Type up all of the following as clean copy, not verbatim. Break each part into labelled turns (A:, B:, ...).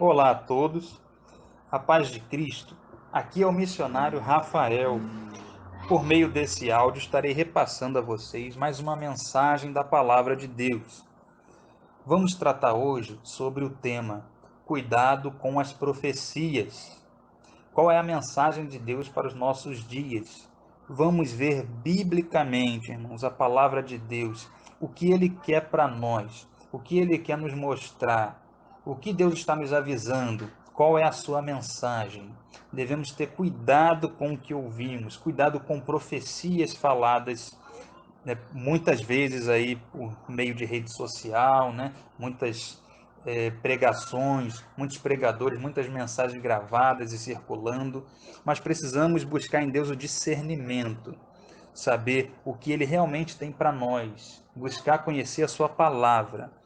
A: Olá a todos, a paz de Cristo. Aqui é o missionário Rafael. Por meio desse áudio, estarei repassando a vocês mais uma mensagem da Palavra de Deus. Vamos tratar hoje sobre o tema Cuidado com as profecias. Qual é a mensagem de Deus para os nossos dias? Vamos ver biblicamente, irmãos, a Palavra de Deus, o que Ele quer para nós, o que Ele quer nos mostrar, o que Deus está nos avisando, qual é a sua mensagem. Devemos ter cuidado com o que ouvimos, cuidado com profecias faladas, né, muitas vezes aí por meio de rede social, né, muitas pregações, muitos pregadores, muitas mensagens gravadas e circulando, mas precisamos buscar em Deus o discernimento, saber o que Ele realmente tem para nós, buscar conhecer a Sua palavra.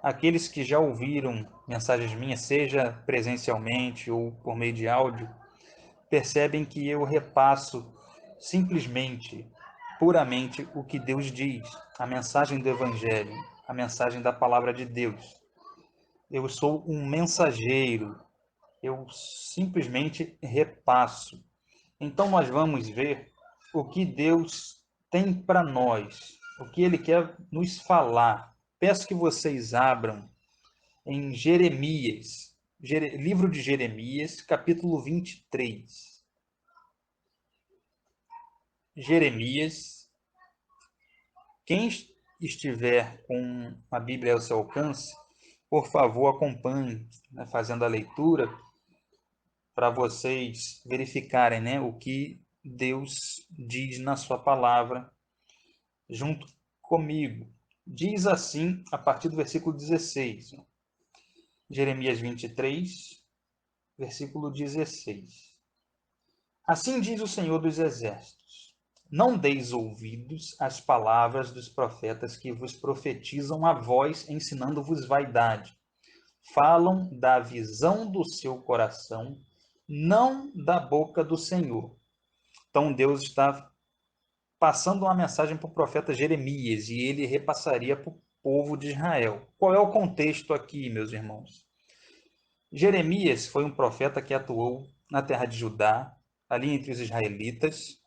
A: Aqueles que já ouviram mensagens minhas, seja presencialmente ou por meio de áudio, percebem que eu repasso simplesmente, puramente o que Deus diz, a mensagem do Evangelho, a mensagem da palavra de Deus. Eu sou um mensageiro, eu simplesmente repasso. Então nós vamos ver o que Deus tem para nós, o que Ele quer nos falar. Peço que vocês abram em Jeremias, livro de Jeremias, capítulo 23. Jeremias, quem estiver com a Bíblia ao seu alcance, por favor, acompanhe, né, fazendo a leitura, para vocês verificarem, né, o que Deus diz na sua palavra, junto comigo. Diz assim, a partir do versículo 16, Jeremias 23, versículo 16. Assim diz o Senhor dos Exércitos: não deis ouvidos às palavras dos profetas que vos profetizam a voz, ensinando-vos vaidade. Falam da visão do seu coração, não da boca do Senhor. Então Deus está passando uma mensagem para o profeta Jeremias e ele repassaria para o povo de Israel. Qual é o contexto aqui, meus irmãos? Jeremias foi um profeta que atuou na terra de Judá, ali entre os israelitas,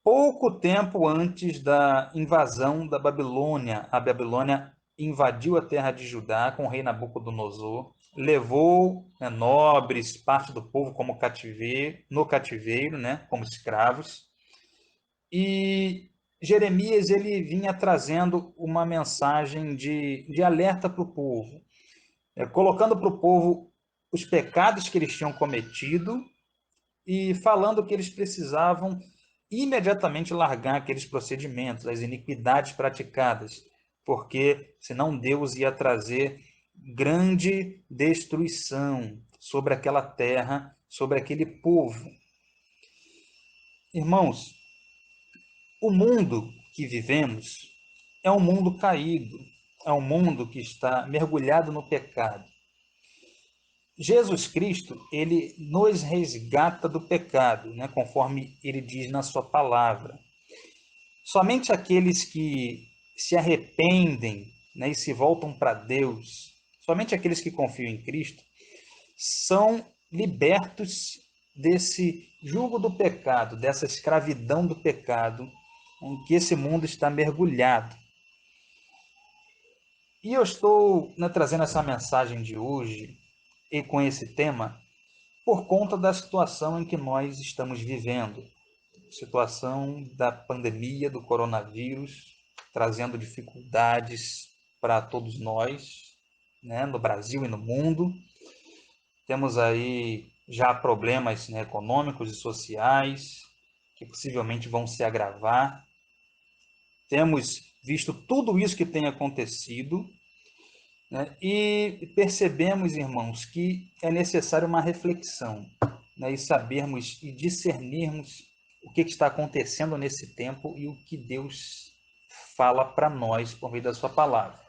A: pouco tempo antes da invasão da Babilônia. A Babilônia invadiu a terra de Judá com o rei Nabucodonosor, levou, né, nobres, parte do povo como cativeiro, no cativeiro, né, como escravos. E Jeremias ele vinha trazendo uma mensagem de alerta para o povo, colocando para o povo os pecados que eles tinham cometido e falando que eles precisavam imediatamente largar aqueles procedimentos, as iniquidades praticadas, porque senão Deus ia trazer grande destruição sobre aquela terra, sobre aquele povo. Irmãos, o mundo que vivemos é um mundo caído, é um mundo que está mergulhado no pecado. Jesus Cristo, ele nos resgata do pecado, né, conforme ele diz na sua palavra. Somente aqueles que se arrependem, né, e se voltam para Deus, somente aqueles que confiam em Cristo, são libertos desse jugo do pecado, dessa escravidão do pecado, em que esse mundo está mergulhado. E eu estou, né, trazendo essa mensagem de hoje e com esse tema por conta da situação em que nós estamos vivendo, situação da pandemia do coronavírus, trazendo dificuldades para todos nós, né, no Brasil e no mundo. Temos aí já problemas, né, econômicos e sociais que possivelmente vão se agravar. Temos visto tudo isso que tem acontecido, né, e percebemos, irmãos, que é necessário uma reflexão, né, e sabermos e discernirmos o que está acontecendo nesse tempo e o que Deus fala para nós por meio da sua palavra.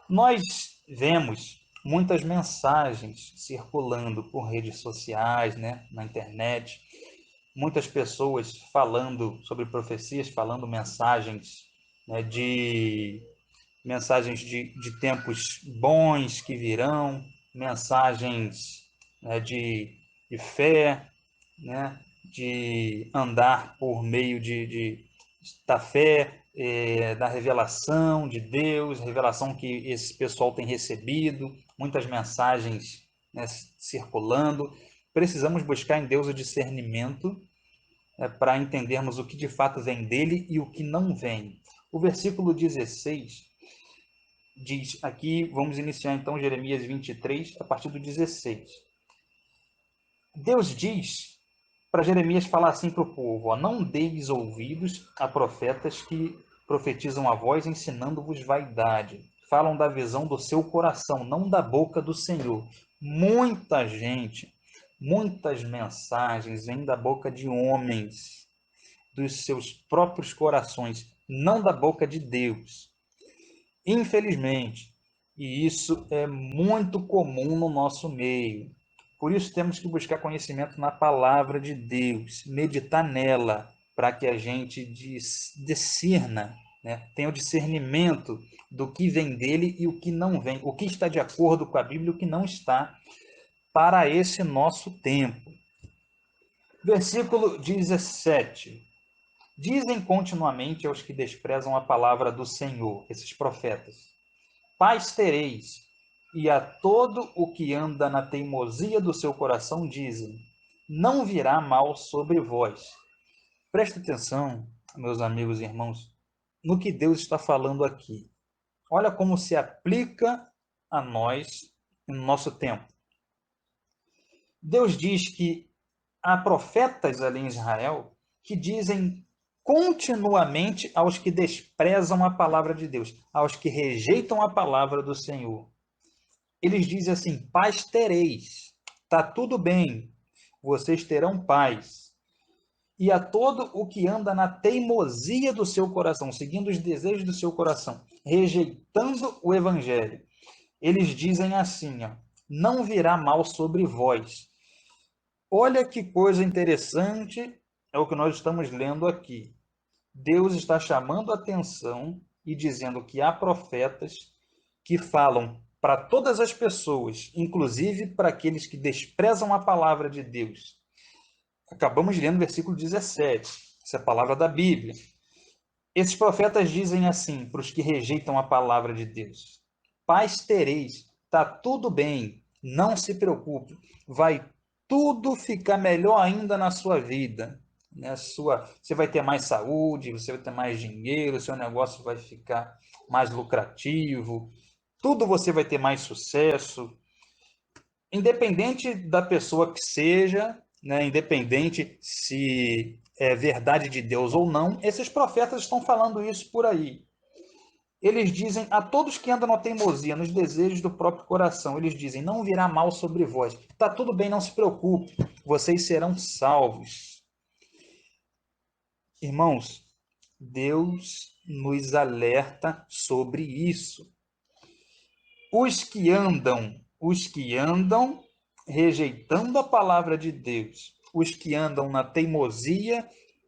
A: Nós vemos muitas mensagens circulando por redes sociais, né, na internet, muitas pessoas falando sobre profecias, falando mensagens, né, de tempos bons que virão, mensagens, né, de fé, né, de andar por meio da fé, da revelação de Deus, revelação que esse pessoal tem recebido, muitas mensagens, né, circulando. Precisamos buscar em Deus o discernimento, para entendermos o que de fato vem dele e o que não vem. O versículo 16 diz, aqui vamos iniciar então Jeremias 23, a partir do 16. Deus diz para Jeremias falar assim para o povo: ó, não deis ouvidos a profetas que profetizam a voz, ensinando-vos vaidade. Falam da visão do seu coração, não da boca do Senhor. Muita gente, muitas mensagens vêm da boca de homens, dos seus próprios corações, não da boca de Deus. Infelizmente, e isso é muito comum no nosso meio. Por isso temos que buscar conhecimento na palavra de Deus, meditar nela, para que a gente discerna, né? Tenha o discernimento do que vem dele e o que não vem, o que está de acordo com a Bíblia e o que não está, para esse nosso tempo. Versículo 17. Dizem continuamente aos que desprezam a palavra do Senhor, esses profetas: paz tereis, e a todo o que anda na teimosia do seu coração dizem: não virá mal sobre vós. Presta atenção, meus amigos e irmãos, no que Deus está falando aqui. Olha como se aplica a nós no nosso tempo. Deus diz que há profetas ali em Israel que dizem continuamente aos que desprezam a palavra de Deus, aos que rejeitam a palavra do Senhor. Eles dizem assim: paz tereis, está tudo bem, vocês terão paz. E a todo o que anda na teimosia do seu coração, seguindo os desejos do seu coração, rejeitando o evangelho, eles dizem assim: ó, não virá mal sobre vós. Olha que coisa interessante é o que nós estamos lendo aqui. Deus está chamando a atenção e dizendo que há profetas que falam para todas as pessoas, inclusive para aqueles que desprezam a palavra de Deus. Acabamos de ler no versículo 17, essa é a palavra da Bíblia. Esses profetas dizem assim para os que rejeitam a palavra de Deus: paz tereis, está tudo bem, não se preocupe, vai tudo ficar melhor ainda na sua vida. Né? Você vai ter mais saúde, você vai ter mais dinheiro, seu negócio vai ficar mais lucrativo, tudo você vai ter mais sucesso. Independente da pessoa que seja, né? Independente se é verdade de Deus ou não, esses profetas estão falando isso por aí. Eles dizem a todos que andam na teimosia, nos desejos do próprio coração, eles dizem: não virá mal sobre vós. Está tudo bem, não se preocupe, vocês serão salvos. Irmãos, Deus nos alerta sobre isso. Os que andam rejeitando a palavra de Deus, os que andam na teimosia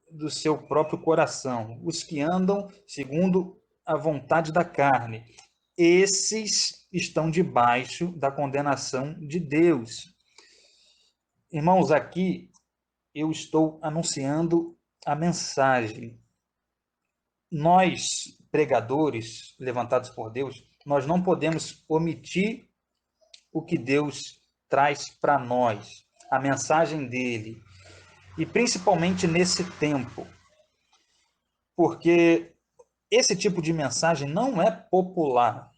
A: do seu próprio coração, os que andam segundo a vontade da carne, esses estão debaixo da condenação de Deus. Irmãos, aqui eu estou anunciando a mensagem. Nós, pregadores levantados por Deus, nós não podemos omitir o que Deus traz para nós, a mensagem dele, e principalmente nesse tempo, porque esse tipo de mensagem não é popular,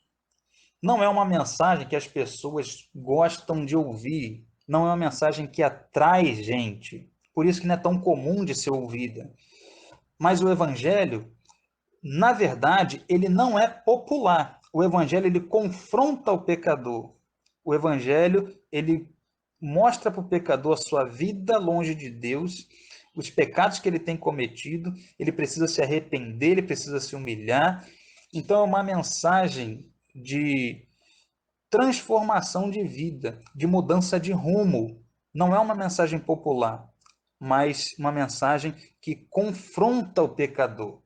A: não é uma mensagem que as pessoas gostam de ouvir, não é uma mensagem que atrai gente, por isso que não é tão comum de ser ouvida. Mas o evangelho, na verdade, ele não é popular. O evangelho ele confronta o pecador. O evangelho ele mostra para o pecador a sua vida longe de Deus, os pecados que ele tem cometido, ele precisa se arrepender, ele precisa se humilhar. Então é uma mensagem de transformação de vida, de mudança de rumo. Não é uma mensagem popular, mas uma mensagem que confronta o pecador.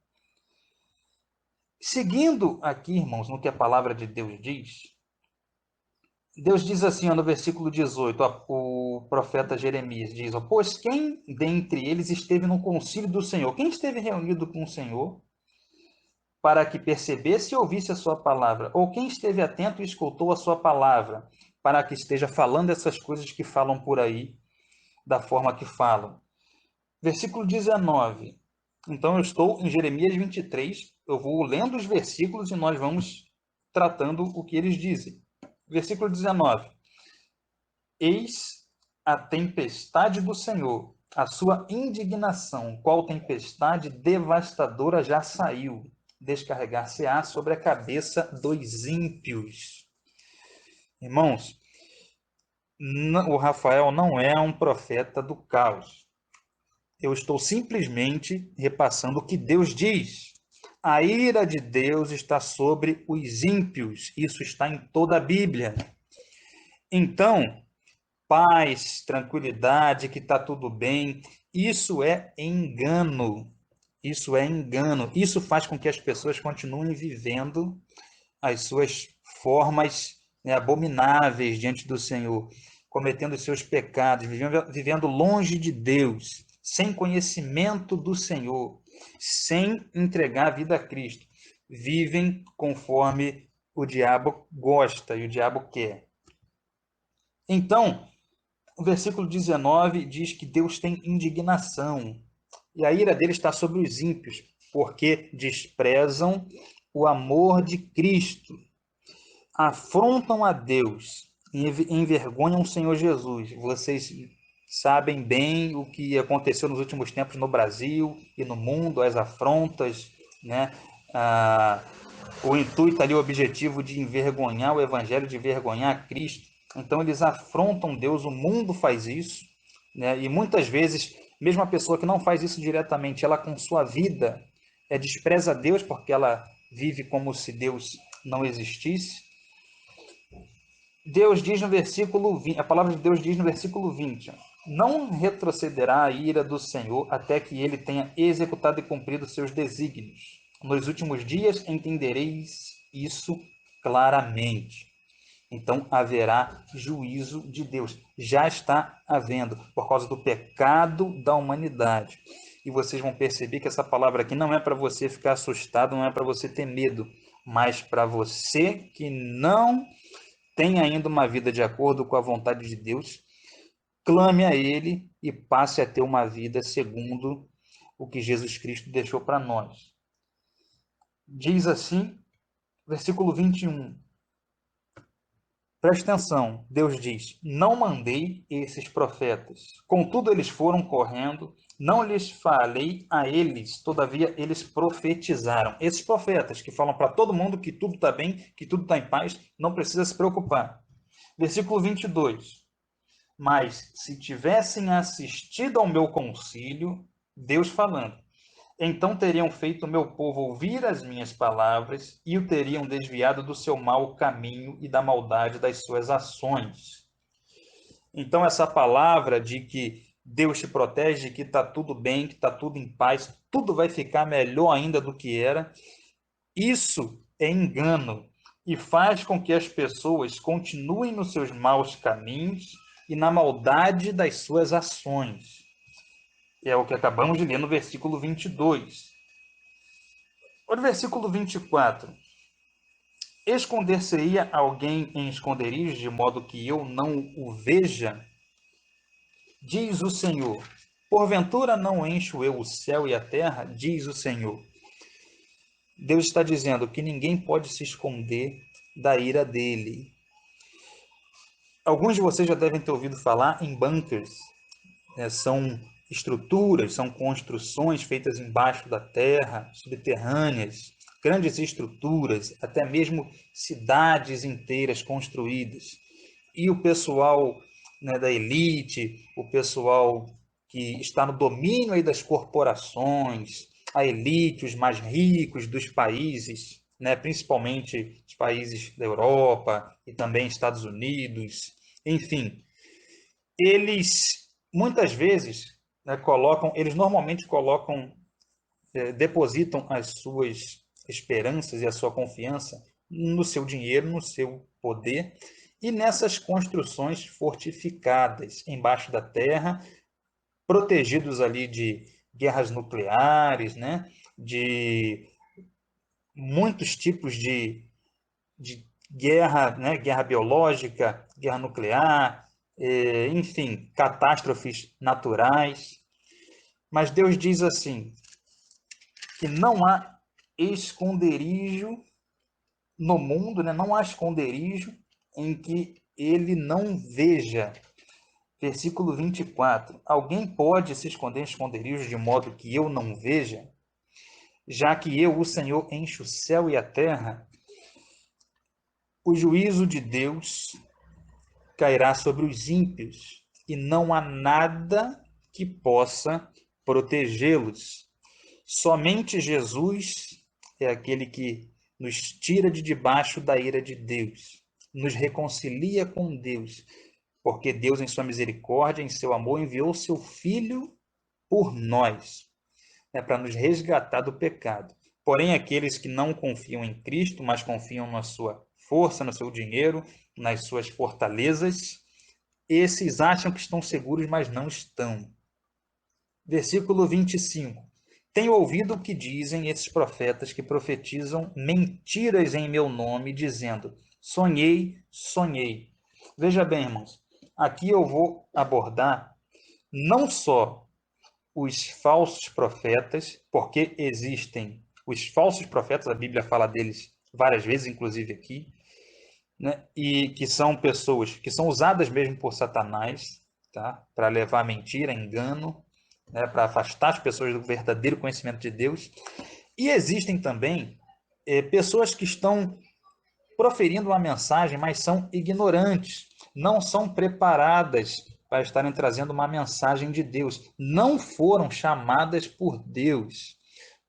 A: Seguindo aqui, irmãos, no que a palavra de Deus diz, Deus diz assim, ó, no versículo 18, ó, o profeta Jeremias diz, ó, pois quem dentre eles esteve no concílio do Senhor? Quem esteve reunido com o Senhor para que percebesse e ouvisse a sua palavra? Ou quem esteve atento e escutou a sua palavra para que esteja falando essas coisas que falam por aí, da forma que falam? Versículo 19. Então, eu estou em Jeremias 23, eu vou lendo os versículos e nós vamos tratando o que eles dizem. Versículo 19. Eis a tempestade do Senhor, a sua indignação, qual tempestade devastadora já saiu, descarregar-se-á sobre a cabeça dos ímpios. Irmãos, o Rafael não é um profeta do caos. Eu estou simplesmente repassando o que Deus diz. A ira de Deus está sobre os ímpios. Isso está em toda a Bíblia. Então, paz, tranquilidade, que está tudo bem, isso é engano. Isso é engano. Isso faz com que as pessoas continuem vivendo as suas formas, né, abomináveis diante do Senhor, cometendo os seus pecados, vivendo longe de Deus, sem conhecimento do Senhor, sem entregar a vida a Cristo. Vivem conforme o diabo gosta e o diabo quer. Então, o versículo 19 diz que Deus tem indignação, e a ira dele está sobre os ímpios, porque desprezam o amor de Cristo, afrontam a Deus e envergonham o Senhor Jesus. Vocês sabem bem o que aconteceu nos últimos tempos no Brasil e no mundo, as afrontas, né? O intuito ali, o objetivo de envergonhar o Evangelho, de envergonhar Cristo. Então eles afrontam Deus, o mundo faz isso, né? E muitas vezes, mesmo a pessoa que não faz isso diretamente, ela com sua vida despreza Deus porque ela vive como se Deus não existisse. Deus diz no versículo 20, a palavra de Deus diz no versículo 20, não retrocederá a ira do Senhor até que ele tenha executado e cumprido seus desígnios. Nos últimos dias entendereis isso claramente. Então haverá juízo de Deus. Já está havendo, por causa do pecado da humanidade. E vocês vão perceber que essa palavra aqui não é para você ficar assustado, não é para você ter medo, mas para você que não tem ainda uma vida de acordo com a vontade de Deus, clame a Ele e passe a ter uma vida segundo o que Jesus Cristo deixou para nós. Diz assim, versículo 21. Preste atenção, Deus diz: não mandei esses profetas, contudo eles foram correndo, não lhes falei a eles, todavia eles profetizaram. Esses profetas que falam para todo mundo que tudo está bem, que tudo está em paz, não precisa se preocupar. Versículo 22. Mas se tivessem assistido ao meu concílio, Deus falando, então teriam feito o meu povo ouvir as minhas palavras e o teriam desviado do seu mau caminho e da maldade das suas ações. Então, essa palavra de que Deus te protege, que está tudo bem, que está tudo em paz, tudo vai ficar melhor ainda do que era, isso é engano e faz com que as pessoas continuem nos seus maus caminhos e na maldade das suas ações. É o que acabamos de ler no versículo 22. Olha o versículo 24. Esconder-se-ia alguém em esconderijos, de modo que eu não o veja? Diz o Senhor. Porventura não encho eu o céu e a terra? Diz o Senhor. Deus está dizendo que ninguém pode se esconder da ira dele. Alguns de vocês já devem ter ouvido falar em bunkers. São estruturas, são construções feitas embaixo da terra, subterrâneas, grandes estruturas, até mesmo cidades inteiras construídas. E o pessoal, né, da elite, o pessoal que está no domínio aí das corporações, a elite, os mais ricos dos países, né, principalmente os países da Europa e também Estados Unidos, enfim, eles muitas vezes, né, eles normalmente colocam, depositam as suas esperanças e a sua confiança no seu dinheiro, no seu poder, e nessas construções fortificadas embaixo da terra, protegidos ali de guerras nucleares, né? De muitos tipos de guerra, né? Guerra biológica, guerra nuclear, enfim, catástrofes naturais. Mas Deus diz assim, que não há esconderijo no mundo, né? Não há esconderijo em que ele não veja. Versículo 24. Alguém pode se esconder em esconderijos de modo que eu não veja? Já que eu, o Senhor, encho o céu e a terra, o juízo de Deus cairá sobre os ímpios, e não há nada que possa protegê-los. Somente Jesus é aquele que nos tira de debaixo da ira de Deus, nos reconcilia com Deus, porque Deus, em sua misericórdia, em seu amor, enviou seu Filho por nós, né, para nos resgatar do pecado. Porém, aqueles que não confiam em Cristo, mas confiam na sua força, no seu dinheiro, nas suas fortalezas, esses acham que estão seguros, mas não estão. Versículo 25. Tenho ouvido o que dizem esses profetas que profetizam mentiras em meu nome, dizendo: sonhei, sonhei. Veja bem, irmãos, aqui eu vou abordar não só os falsos profetas, porque existem os falsos profetas, a Bíblia fala deles várias vezes, inclusive aqui, né? E que são pessoas que são usadas mesmo por Satanás, tá? Para levar mentira, engano, né? Para afastar as pessoas do verdadeiro conhecimento de Deus. E existem também pessoas que estão proferindo uma mensagem, mas são ignorantes, não são preparadas para estarem trazendo uma mensagem de Deus, não foram chamadas por Deus,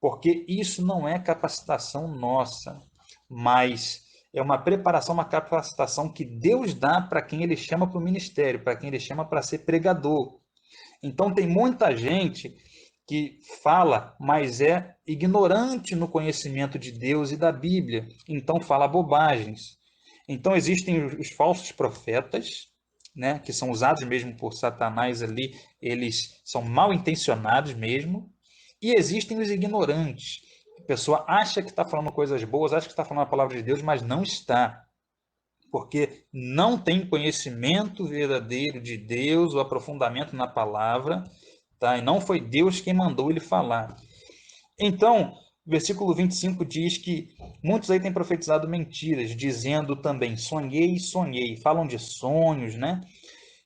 A: porque isso não é capacitação nossa, mas é uma preparação, uma capacitação que Deus dá para quem ele chama para o ministério, para quem ele chama para ser pregador. Então tem muita gente que fala, mas é ignorante no conhecimento de Deus e da Bíblia, então fala bobagens. Então existem os falsos profetas, né, que são usados mesmo por Satanás ali, eles são mal intencionados mesmo, e existem os ignorantes. A pessoa acha que está falando coisas boas, acha que está falando a palavra de Deus, mas não está, porque não tem conhecimento verdadeiro de Deus, o aprofundamento na palavra, tá? E não foi Deus quem mandou ele falar. Então, versículo 25 diz que muitos aí têm profetizado mentiras, dizendo também, sonhei, sonhei. Falam de sonhos, né?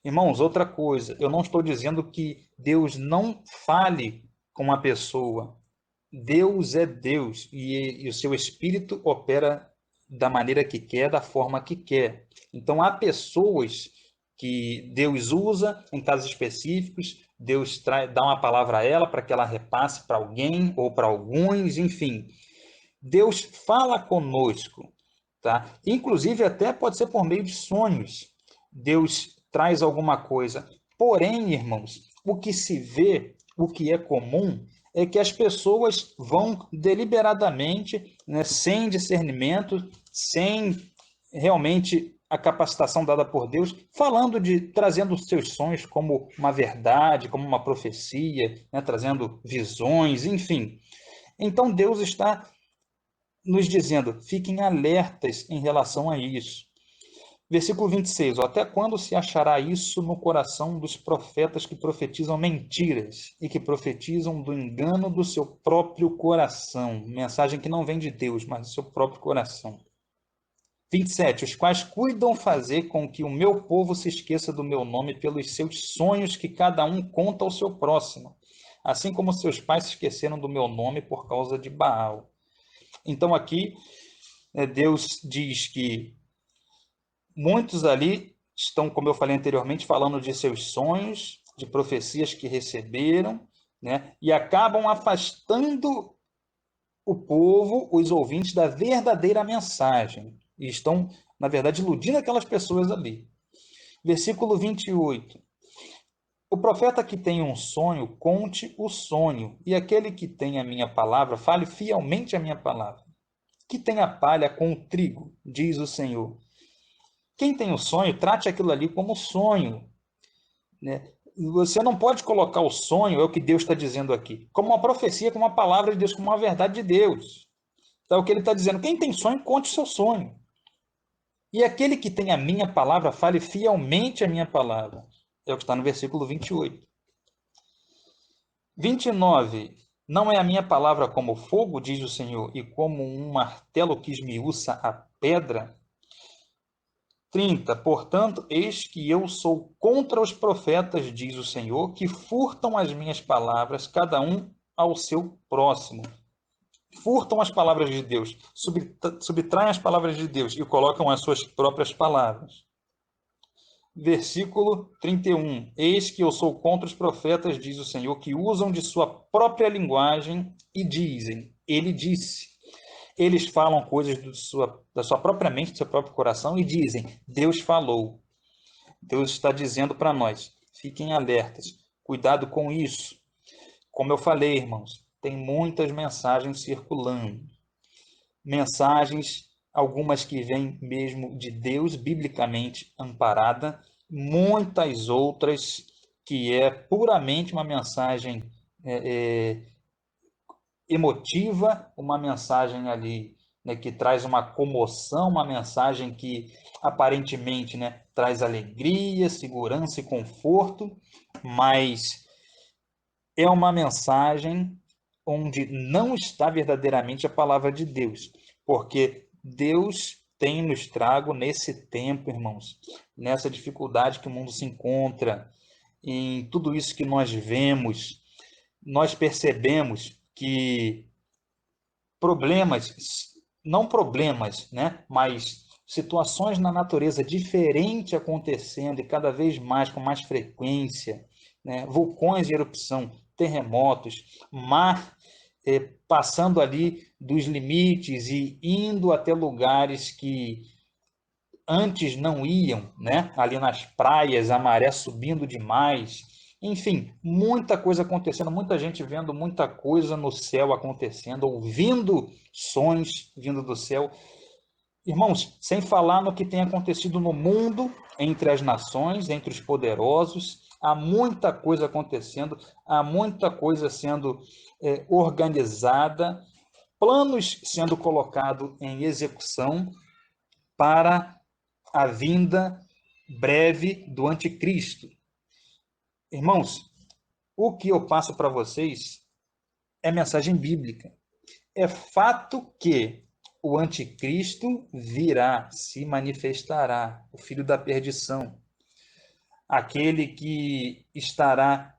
A: Irmãos, outra coisa, eu não estou dizendo que Deus não fale com a pessoa. Deus é Deus e o seu espírito opera da maneira que quer, da forma que quer. Então, há pessoas que Deus usa em casos específicos, Deus dá uma palavra a ela para que ela repasse para alguém ou para alguns, enfim. Deus fala conosco, tá? Inclusive, até pode ser por meio de sonhos. Deus traz alguma coisa. Porém, irmãos, o que se vê, o que é comum, é que as pessoas vão deliberadamente, né, sem discernimento, sem realmente a capacitação dada por Deus, falando trazendo os seus sonhos como uma verdade, como uma profecia, né, trazendo visões, enfim. Então Deus está nos dizendo, fiquem alertas em relação a isso. Versículo 26, até quando se achará isso no coração dos profetas que profetizam mentiras e que profetizam do engano do seu próprio coração? Mensagem que não vem de Deus, mas do seu próprio coração. 27, os quais cuidam fazer com que o meu povo se esqueça do meu nome pelos seus sonhos que cada um conta ao seu próximo, assim como seus pais se esqueceram do meu nome por causa de Baal. Então aqui Deus diz que muitos ali estão, como eu falei anteriormente, falando de seus sonhos, de profecias que receberam, né? E acabam afastando o povo, os ouvintes, da verdadeira mensagem. E estão, na verdade, iludindo aquelas pessoas ali. Versículo 28. O profeta que tem um sonho, conte o sonho, e aquele que tem a minha palavra, fale fielmente a minha palavra. Que tem a palha com o trigo, diz o Senhor. Quem tem o sonho, trate aquilo ali como sonho, né? Você não pode colocar o sonho, é o que Deus está dizendo aqui, como uma profecia, como uma palavra de Deus, como uma verdade de Deus. Então, o que ele está dizendo, quem tem sonho, conte o seu sonho. E aquele que tem a minha palavra, fale fielmente a minha palavra. É o que está no versículo 28. 29. Não é a minha palavra como fogo, diz o Senhor, e como um martelo que esmiuça a pedra? 30. Portanto, eis que eu sou contra os profetas, diz o Senhor, que furtam as minhas palavras, cada um ao seu próximo. Furtam as palavras de Deus, subtraem as palavras de Deus e colocam as suas próprias palavras. Versículo 31. Eis que eu sou contra os profetas, diz o Senhor, que usam de sua própria linguagem e dizem, ele disse. Eles falam coisas da sua própria mente, do seu próprio coração e dizem, Deus falou. Deus está dizendo para nós, fiquem alertas, cuidado com isso. Como eu falei, irmãos, tem muitas mensagens circulando. Mensagens, algumas que vêm mesmo de Deus, biblicamente amparada, muitas outras que é puramente uma mensagem emotiva, uma mensagem ali, né, que traz uma comoção, uma mensagem que aparentemente, né, traz alegria, segurança e conforto, mas é uma mensagem onde não está verdadeiramente a palavra de Deus, porque Deus tem nos trago nesse tempo, irmãos, nessa dificuldade que o mundo se encontra, em tudo isso que nós vemos, nós percebemos que problemas, não problemas, né, mas situações na natureza diferente acontecendo e cada vez mais com mais frequência, né, vulcões de erupção, terremotos, mar passando ali dos limites e indo até lugares que antes não iam, né? Ali nas praias, a maré subindo demais. Enfim, muita coisa acontecendo, muita gente vendo muita coisa no céu acontecendo, ouvindo sons vindo do céu. Irmãos, sem falar no que tem acontecido no mundo, entre as nações, entre os poderosos, há muita coisa acontecendo, há muita coisa sendo organizada, planos sendo colocados em execução para a vinda breve do anticristo. Irmãos, o que eu passo para vocês é mensagem bíblica. É fato que o anticristo virá, se manifestará, o filho da perdição, aquele que estará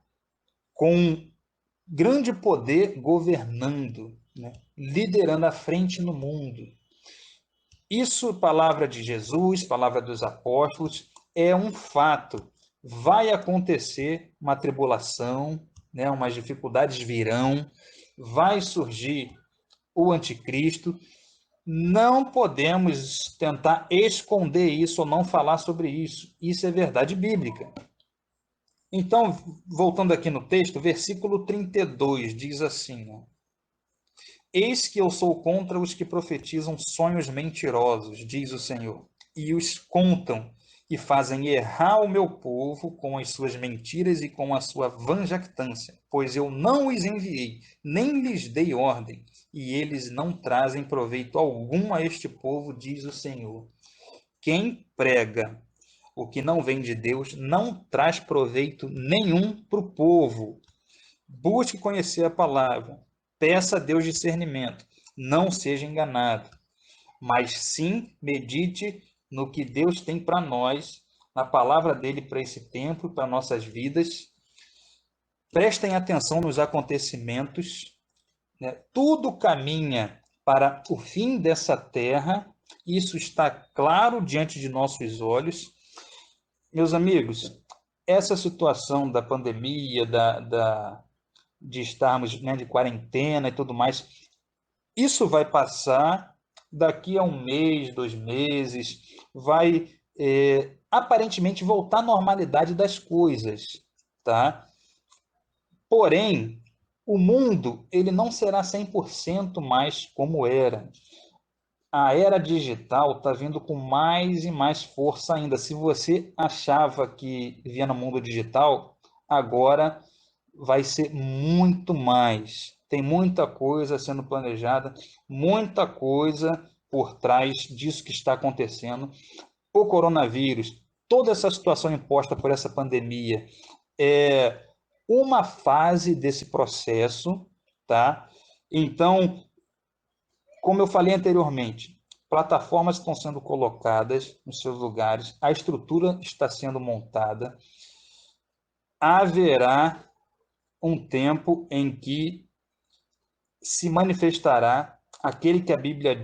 A: com grande poder governando, né? Liderando a frente no mundo. Isso, palavra de Jesus, palavra dos apóstolos, é um fato. Vai acontecer uma tribulação, né? Umas dificuldades virão, vai surgir o anticristo. Não podemos tentar esconder isso ou não falar sobre isso. Isso é verdade bíblica. Então, voltando aqui no texto, versículo 32 diz assim, ó, eis que eu sou contra os que profetizam sonhos mentirosos, diz o Senhor, e os contam, e fazem errar o meu povo com as suas mentiras e com a sua vã jactância, pois eu não os enviei, nem lhes dei ordem, e eles não trazem proveito algum a este povo, diz o Senhor. Quem prega o que não vem de Deus não traz proveito nenhum para o povo. Busque conhecer a palavra. Peça a Deus discernimento. Não seja enganado, mas sim medite no que Deus tem para nós, na palavra dele para esse tempo, para nossas vidas. Prestem atenção nos acontecimentos, né? Tudo caminha para o fim dessa terra. Isso está claro diante de nossos olhos. Meus amigos, essa situação da pandemia, de estarmos, né, de quarentena e tudo mais, isso vai passar daqui a um mês, 2 meses, vai aparentemente voltar à normalidade das coisas, tá? Porém, o mundo ele não será 100% mais como era. a era digital está vindo com mais e mais força ainda. Se você achava que vivia no mundo digital, agora vai ser muito mais. Tem muita coisa sendo planejada, muita coisa por trás disso que está acontecendo. O coronavírus, toda essa situação imposta por essa pandemia, é uma fase desse processo, tá? Então, como eu falei anteriormente, plataformas estão sendo colocadas nos seus lugares, a estrutura está sendo montada, haverá um tempo em que se manifestará aquele que a Bíblia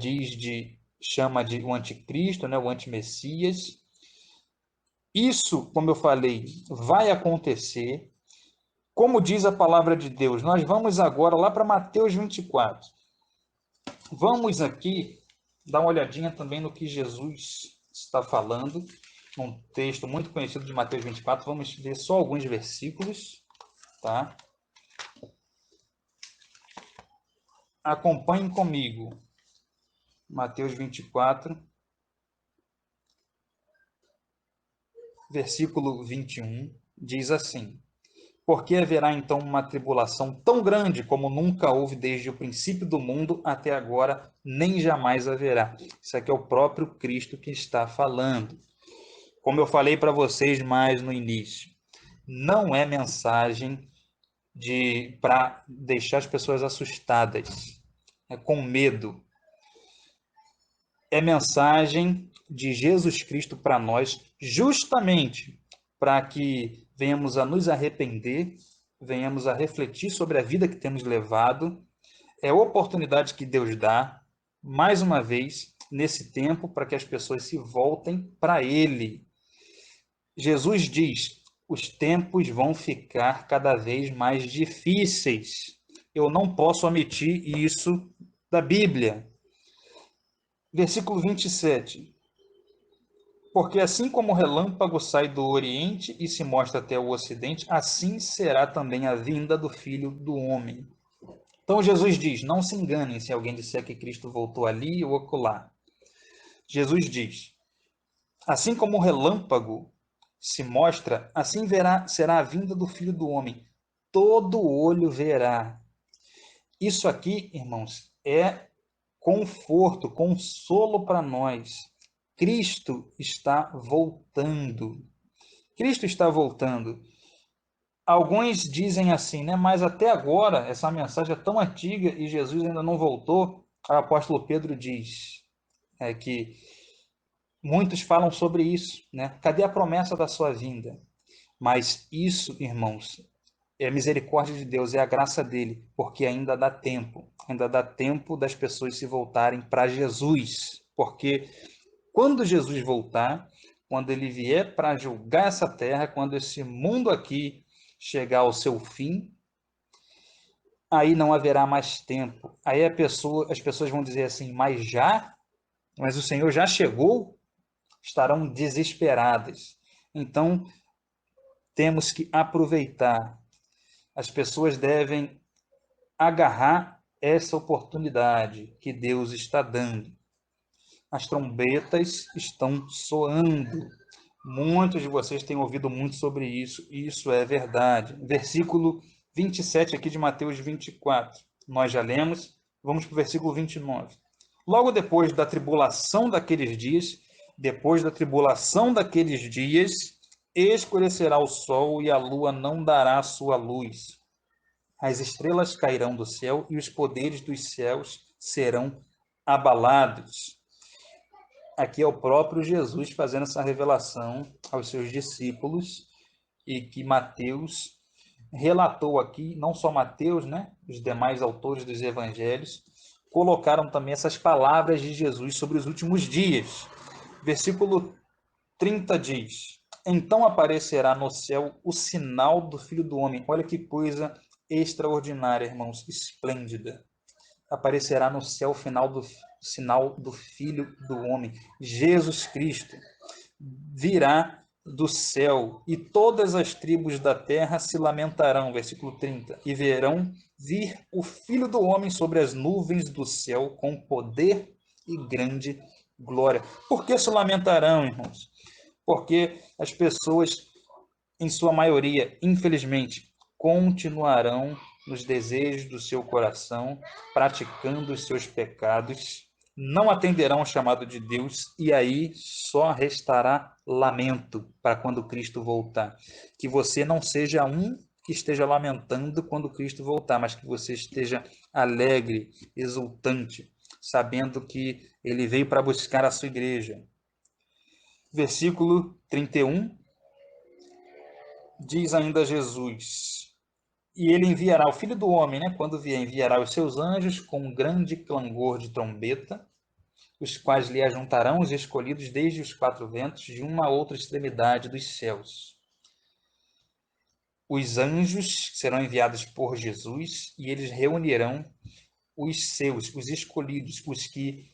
A: chama de o anticristo, né, o antimessias. Isso, como eu falei, vai acontecer. Como diz a palavra de Deus, nós vamos agora lá para Mateus 24. Vamos aqui dar uma olhadinha também no que Jesus está falando, num texto muito conhecido de Mateus 24. Vamos ver só alguns versículos, tá? Acompanhem comigo. Mateus 24, versículo 21, diz assim: Porque haverá então uma tribulação tão grande como nunca houve desde o princípio do mundo até agora, nem jamais haverá. Isso aqui é o próprio Cristo que está falando. Como eu falei para vocês mais no início, não é mensagem para deixar as pessoas assustadas, com medo. É mensagem de Jesus Cristo para nós, justamente para que venhamos a nos arrepender, venhamos a refletir sobre a vida que temos levado. É a oportunidade que Deus dá, mais uma vez, nesse tempo, para que as pessoas se voltem para Ele. Jesus diz: os tempos vão ficar cada vez mais difíceis. Eu não posso omitir isso da Bíblia. Versículo 27. Porque assim como o relâmpago sai do Oriente e se mostra até o Ocidente, assim será também a vinda do Filho do Homem. Então Jesus diz: não se enganem se alguém disser que Cristo voltou ali ou acolá. Jesus diz: assim como o relâmpago se mostra, assim será a vinda do Filho do Homem. Todo olho verá. Isso aqui, irmãos, é conforto, consolo para nós. Cristo está voltando. Cristo está voltando. Alguns dizem assim, né? Mas até agora essa mensagem é tão antiga e Jesus ainda não voltou. O apóstolo Pedro diz que muitos falam sobre isso, né? Cadê a promessa da sua vinda? Mas isso, irmãos, é a misericórdia de Deus, é a graça dele, porque ainda dá tempo das pessoas se voltarem para Jesus, porque quando Jesus voltar, quando ele vier para julgar essa terra, quando esse mundo aqui chegar ao seu fim, aí não haverá mais tempo. Aí as pessoas vão dizer assim, mas o Senhor já chegou? Estarão desesperadas. Então, temos que aproveitar. As pessoas devem agarrar essa oportunidade que Deus está dando. As trombetas estão soando. Muitos de vocês têm ouvido muito sobre isso, e isso é verdade. Versículo 27 aqui de Mateus 24. Nós já lemos, vamos para o versículo 29. Logo depois da tribulação daqueles dias, escurecerá o sol e a lua não dará a sua luz. As estrelas cairão do céu e os poderes dos céus serão abalados. Aqui é o próprio Jesus fazendo essa revelação aos seus discípulos e que Mateus relatou aqui, não só Mateus, né, os demais autores dos evangelhos, colocaram também essas palavras de Jesus sobre os últimos dias. Versículo 30 diz: então aparecerá no céu o sinal do Filho do Homem. Olha que coisa extraordinária, irmãos, esplêndida. Aparecerá no céu o sinal do Filho do Homem, Jesus Cristo. Virá do céu e todas as tribos da terra se lamentarão, versículo 30, e verão vir o Filho do Homem sobre as nuvens do céu com poder e grande glória. Por que se lamentarão, irmãos? Porque as pessoas, em sua maioria, infelizmente, continuarão nos desejos do seu coração, praticando os seus pecados, não atenderão ao chamado de Deus, e aí só restará lamento para quando Cristo voltar. Que você não seja um que esteja lamentando quando Cristo voltar, mas que você esteja alegre, exultante, sabendo que ele veio para buscar a sua igreja. Versículo 31, diz ainda Jesus: e ele enviará o Filho do Homem, né? Quando vier, enviará os seus anjos com um grande clangor de trombeta, os quais lhe ajuntarão os escolhidos desde os quatro ventos, de uma a outra extremidade dos céus. Os anjos serão enviados por Jesus e eles reunirão os seus, os escolhidos, os que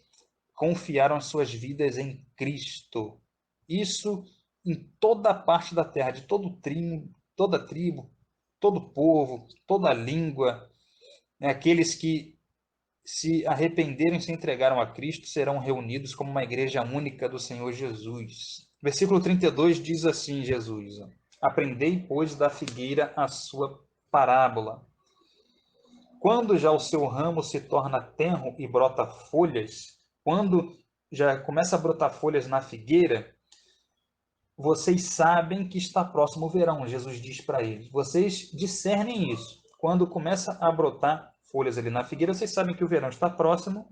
A: confiaram suas vidas em Cristo. Isso em toda a parte da terra, de toda tribo, todo povo, toda língua, né? Aqueles que se arrependeram e se entregaram a Cristo serão reunidos como uma igreja única do Senhor Jesus. Versículo 32 diz assim, Jesus: aprendei, pois, da figueira a sua parábola. Quando já o seu ramo se torna tenro e brota folhas, quando já começa a brotar folhas na figueira, vocês sabem que está próximo o verão, Jesus diz para eles. Vocês discernem isso. Quando começa a brotar folhas ali na figueira, vocês sabem que o verão está próximo.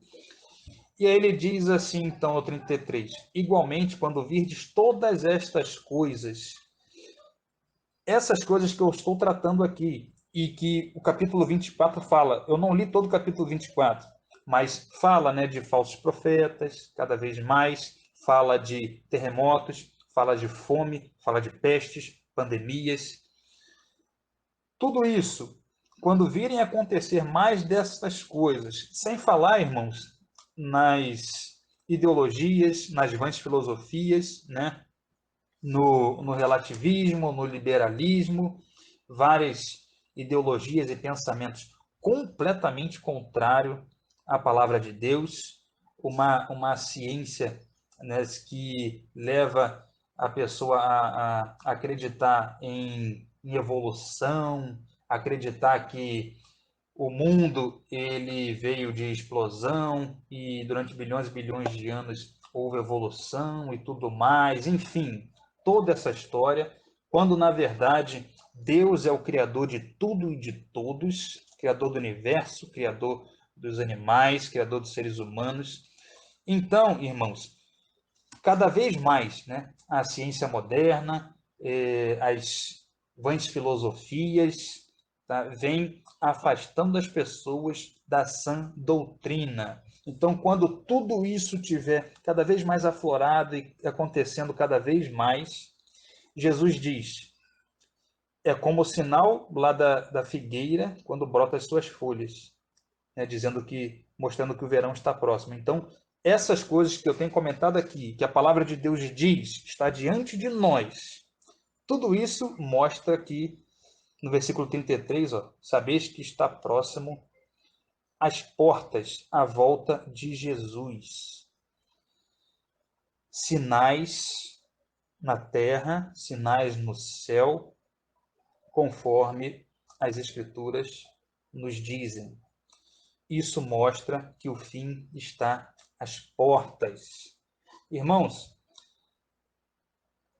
A: E aí ele diz assim, então, no 33, igualmente, quando virdes todas estas coisas, essas coisas que eu estou tratando aqui, e que o capítulo 24 fala, eu não li todo o capítulo 24, mas fala, né, de falsos profetas, cada vez mais, fala de terremotos, fala de fome, fala de pestes, pandemias. Tudo isso, quando virem acontecer mais dessas coisas, sem falar, irmãos, nas ideologias, nas vãs filosofias, né? no relativismo, no liberalismo, várias ideologias e pensamentos completamente contrários à palavra de Deus, uma ciência, né, que leva a pessoa a acreditar em evolução, acreditar que o mundo ele veio de explosão e durante bilhões e bilhões de anos houve evolução e tudo mais, enfim, toda essa história, quando na verdade Deus é o criador de tudo e de todos, criador do universo, criador dos animais, criador dos seres humanos. Então, irmãos, cada vez mais, né, a ciência moderna, as vãs filosofias, tá, vem afastando as pessoas da sã doutrina. Então, quando tudo isso tiver cada vez mais aflorado e acontecendo cada vez mais, Jesus diz: é como o sinal lá da figueira quando brota as suas folhas, né, dizendo que, mostrando que o verão está próximo. Então, essas coisas que eu tenho comentado aqui, que a palavra de Deus diz, está diante de nós. Tudo isso mostra que, no versículo 33, ó, sabeis que está próximo as portas à volta de Jesus. Sinais na terra, sinais no céu, conforme as Escrituras nos dizem. Isso mostra que o fim está às portas. Irmãos,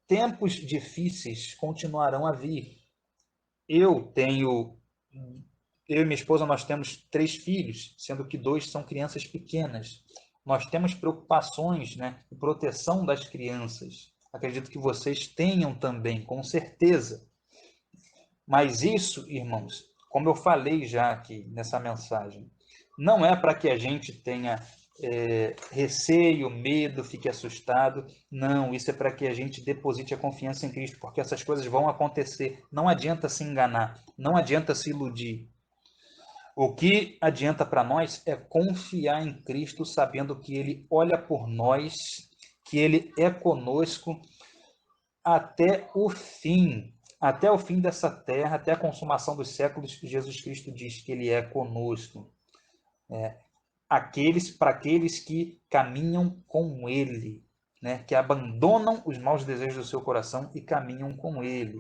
A: tempos difíceis continuarão a vir. Eu e minha esposa, nós temos 3 filhos, sendo que 2 são crianças pequenas. Nós temos preocupações, né, de proteção das crianças. Acredito que vocês tenham também, com certeza. Mas isso, irmãos, como eu falei já aqui nessa mensagem, não é para que a gente tenha receio, medo, fique assustado. Não, isso é para que a gente deposite a confiança em Cristo, porque essas coisas vão acontecer. Não adianta se enganar, não adianta se iludir. O que adianta para nós é confiar em Cristo, sabendo que Ele olha por nós, que Ele é conosco até o fim dessa terra, até a consumação dos séculos. Jesus Cristo diz que Ele é conosco. para aqueles que caminham com Ele, né? Que abandonam os maus desejos do seu coração e caminham com Ele.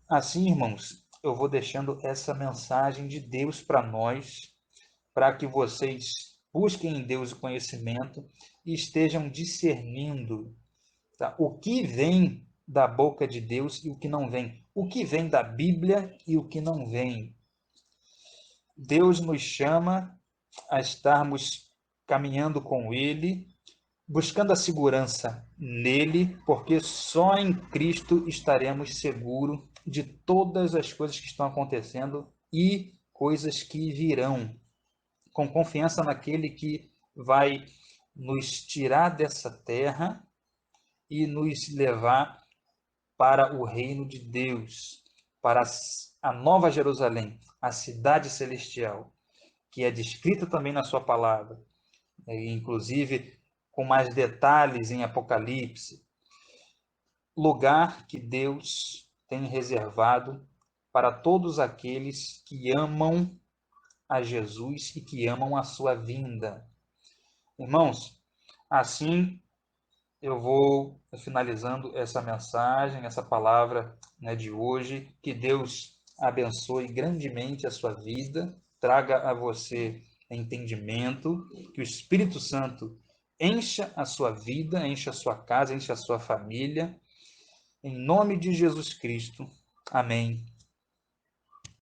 A: Assim, irmãos, eu vou deixando essa mensagem de Deus para nós, para que vocês busquem em Deus o conhecimento e estejam discernindo, tá? O que vem da boca de Deus e o que não vem. O que vem da Bíblia e o que não vem. Deus nos chama a estarmos caminhando com Ele, buscando a segurança nele, porque só em Cristo estaremos seguros de todas as coisas que estão acontecendo e coisas que virão, com confiança naquele que vai nos tirar dessa terra e nos levar para o reino de Deus, para a nova Jerusalém, a cidade celestial, que é descrita também na sua palavra, inclusive com mais detalhes em Apocalipse, lugar que Deus tem reservado para todos aqueles que amam a Jesus e que amam a sua vinda. Irmãos, assim eu vou finalizando essa mensagem, essa palavra, né, de hoje. Que Deus abençoe grandemente a sua vida, traga a você entendimento, que o Espírito Santo encha a sua vida, encha a sua casa, encha a sua família. Em nome de Jesus Cristo. Amém